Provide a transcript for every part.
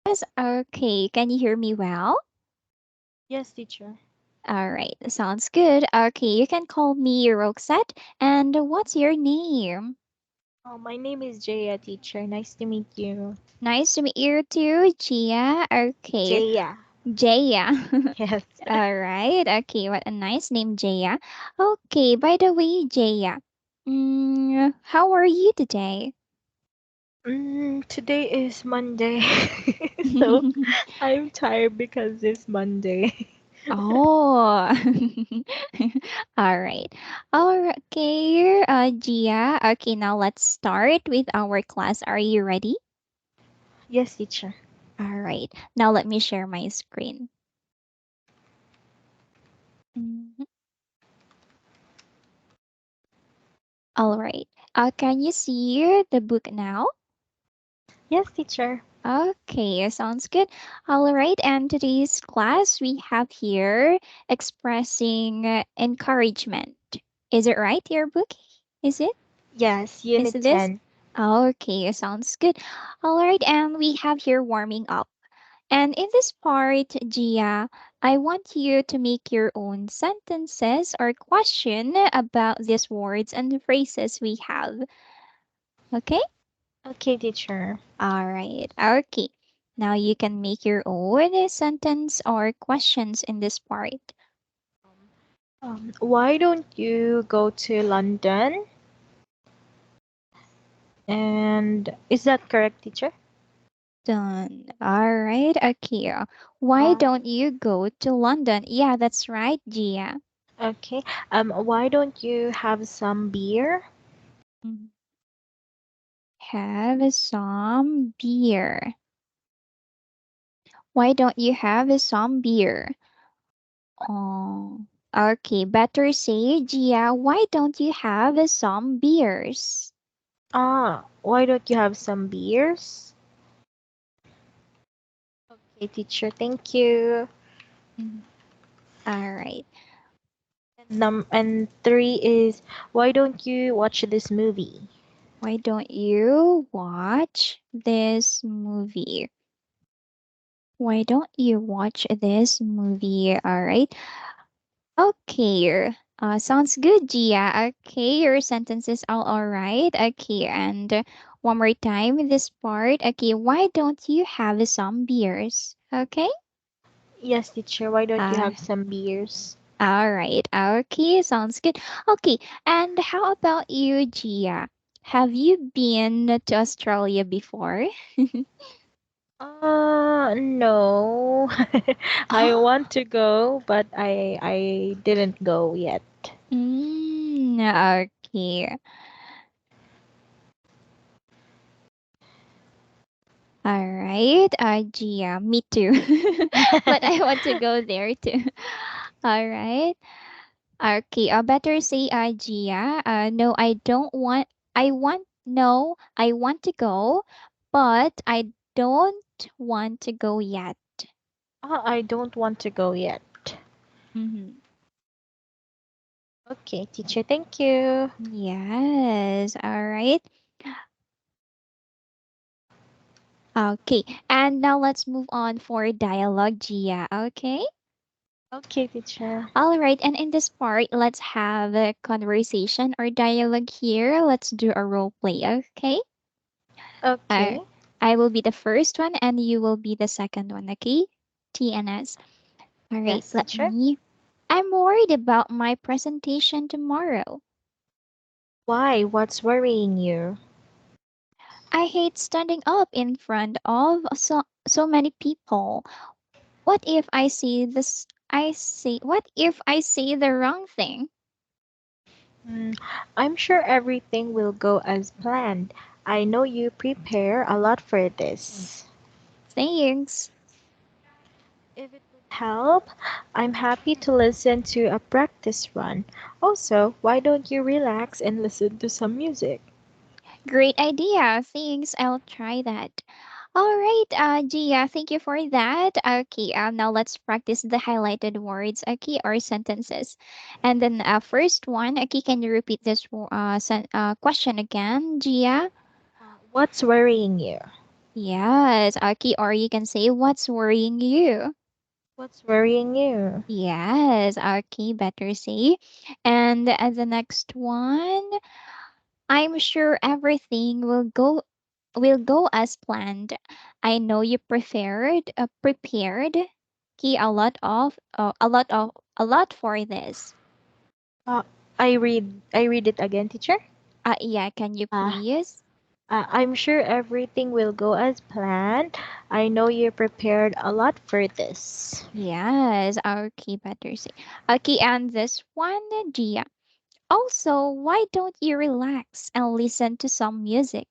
Yes, okay. Can you hear me well? Yes, teacher. All right, sounds good. Okay, you can call me Roxette. And what's your name? Oh, my name is Jaya, teacher. Nice to meet you. Nice to meet you too, Gia. Okay, Jaya. Jaya. Yes. All right. Okay, what a nice name, Jaya. Okay, by the way, Jaya, how are you today? Today is Monday, so I'm tired because it's Monday. Oh, all right. Okay, Gia. Okay, now let's start with our class. Are you ready? Yes, teacher. All right. Now let me share my screen. Mhm. All right. Can you see the book now? Yes, teacher. Okay, sounds good. All right, and today's class we have here expressing encouragement. Is it right, your book? Is it? Yes, Is Unit this? 10. Okay, sounds good. All right, and we have here warming up. And in this part, Gia, I want you to make your own sentences or question about these words and phrases we have. Okay? Okay, teacher. All right. Okay. Now you can make your own sentence or questions in this part. Why don't you go to London? And is that correct, teacher? Done. All right. Okay. Why Uh, don't you go to London? Yeah, that's right, Gia. okay. Why don't you have some beer? Mhm. Have some beer. Why don't you have some beer? Oh, okay. Better say, Gia, why don't you have some beers? Why don't you have some beers? Okay, teacher. Thank you. Mhm. All right. And three is why don't you watch this movie? Why don't you watch this movie? Why don't you watch this movie? All right. Okay. Sounds good, Gia. Okay, your sentences are all right. Okay, and one more time in this part. Okay, why don't you have some beers? Okay. Yes, teacher. Why don't you Uh, have some beers? all right. Okay, sounds good. Okay, and how about you, Gia? Have you been to Australia before? No. I Oh, want to go, but I didn't go yet. okay. All right. Gia, me too. But I want to go there too. All right. Okay. Better say, Gia. No, I don't want. No, I want to go, but I don't want to go yet. I don't want to go yet. Mm-hmm. Okay, teacher. Thank you. Yes. All right. Okay. And now let's move on for dialogue, Gia. Okay. Okay, teacher. All right, and in this part, let's have a conversation or dialogue here. Let's do a role play, okay? Uh, Okay. I will be the first one and you will be the second one, okay? TNS. All right, Yes, let teacher. me. I'm worried about my presentation tomorrow. Why? What's worrying you? I hate standing up in front of so many people. What if I say this? What if I say the wrong thing? Mm, I'm sure everything will go as planned. I know you prepare a lot for this. Thanks. If it would help, I'm happy to listen to a practice run. Also, why don't you relax and listen to some music? Great idea. Thanks. I'll try that. All right, Gia, thank you for that. Okay, now let's practice the highlighted words, okay, or sentences. And then first one, okay, can you repeat this question again, Gia? What's worrying you? Yes, okay, or you can say what's worrying you. What's worrying you? Yes, okay, better say. And the next one, I'm sure everything will go as planned. I know you prepared key a lot for this. Uh, I read it again, teacher. Yeah, can you Uh, please? I'm sure everything will go as planned. I know you prepared a lot for this. Yes, okay, better say. Okay, and this one, Gia. Also, why don't you relax and listen to some music?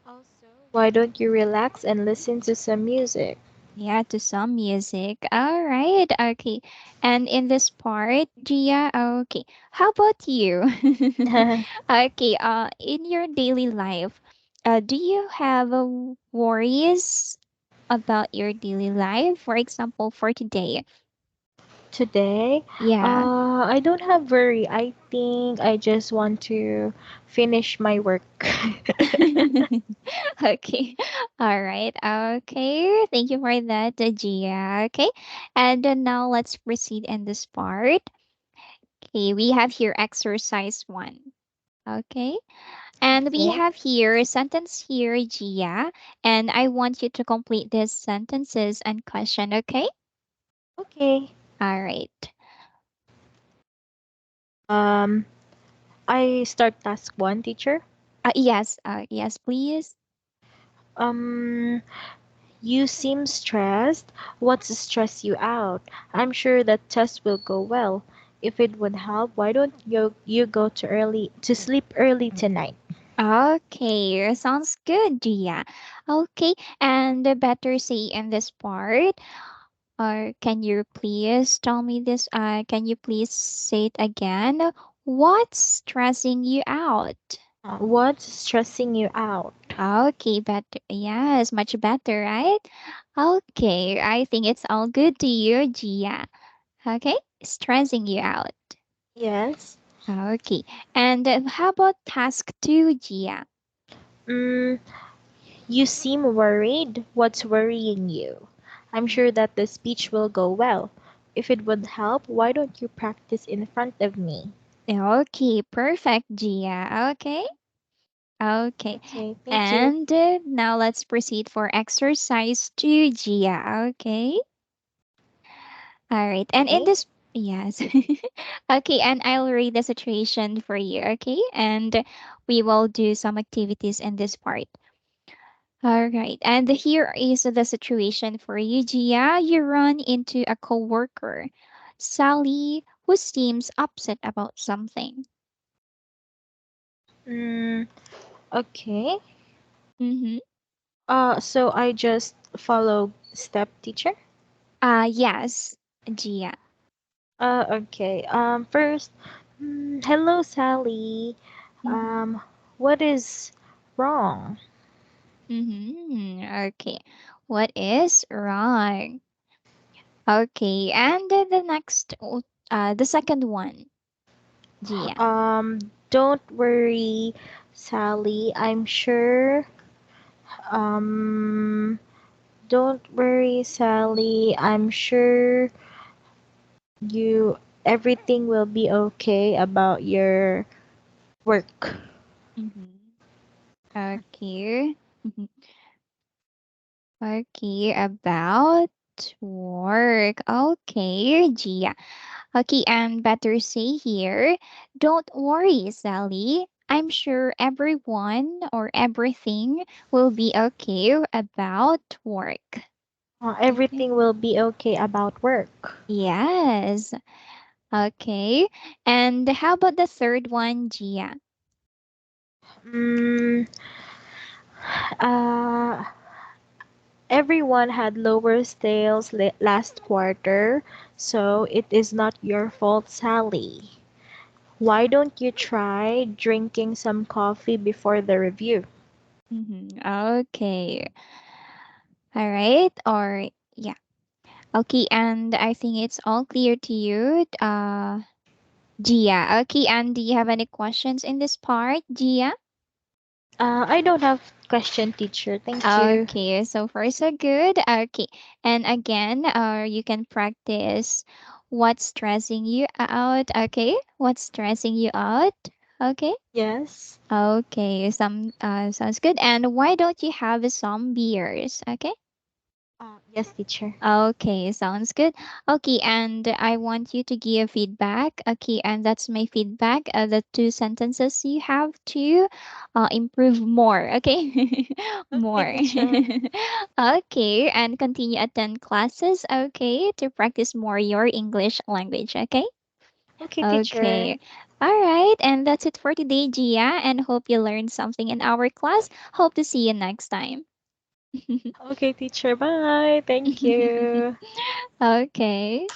Also, why don't you relax and listen to some music? Yeah, to some music. All right. Okay. And in this part, Gia, okay. How about you? Okay. In your daily life, do you have worries about your daily life? For example, for today. Today, Yeah. I don't have worry. I think I just want to finish my work. Okay. All right. Okay. Thank you for that, Gia. Okay. And now let's proceed in this part. Okay, we have here exercise one. Okay. And we Okay. have here a sentence here, Gia. And I want you to complete these sentences and question, okay? Okay. All right. Um, I start task one, teacher. Yes, please. Um, you seem stressed. What's stress you out? I'm sure that test will go well. If it would help, why don't you go to sleep early tonight? Okay, sounds good, Gia. Okay, and better say in this part, or can you please tell me this? Can you please say it again? What's stressing you out? What's stressing you out? Okay, better. Yes, much better, right? Okay, I think it's all good to you, Gia. Okay, stressing you out. Yes. Okay, and how about task two, Gia? Mm, you seem worried. What's worrying you? I'm sure that the speech will go well. If it would help, why don't you practice in front of me? Okay, perfect, Gia. Okay, okay. Okay, thank you. And now let's proceed for exercise two, Gia. Okay. All right. And in Okay. this, yes. Okay. And I'll read the situation for you. Okay. And we will do some activities in this part. All right. And here is the situation for you, Gia. You run into a coworker, Sally, who seems upset about something. Mm, okay. Mm-hmm. So I just follow step teacher. Yes, Gia. Okay. First, hello, Sally. Mm-hmm. What is wrong? Mm-hmm. Okay. What is wrong? Okay. And the next, the second one, Gia. Don't worry, Sally. I'm sure. Um, don't worry, Sally. I'm sure you everything will be okay about your work. Mm-hmm. Okay. Mhm. Okay, about work. Okay, Gia. Okay, and better say here, don't worry, Sally. I'm sure everyone or everything will be okay about work. Okay. Everything will be okay about work. Yes. Okay. And how about the third one, Gia? Mm, uh, everyone had lower sales last quarter, so it is not your fault, Sally. Why don't you try drinking some coffee before the review? Mm-hmm. Okay. All right. Or yeah. Okay, and I think it's all clear to you. Gia. Okay, and do you have any questions in this part, Gia? I don't have question, teacher. Thank you. Okay, so far so good. Okay, and again, you can practice what's stressing you out. Okay, what's stressing you out? Okay. Yes. Okay, some sounds good. And why don't you have some beers? Okay. Yes, teacher. Okay, sounds good. Okay, and I want you to give feedback. Okay, and that's my feedback. The two sentences you have to improve more. Okay, Okay, more. teacher. Okay, and continue attend classes. Okay, to practice more your English language. Okay. Okay, teacher. Okay. All right, and that's it for today, Gia. And hope you learned something in our class. Hope to see you next time. Okay, teacher. Bye. Thank you. Okay.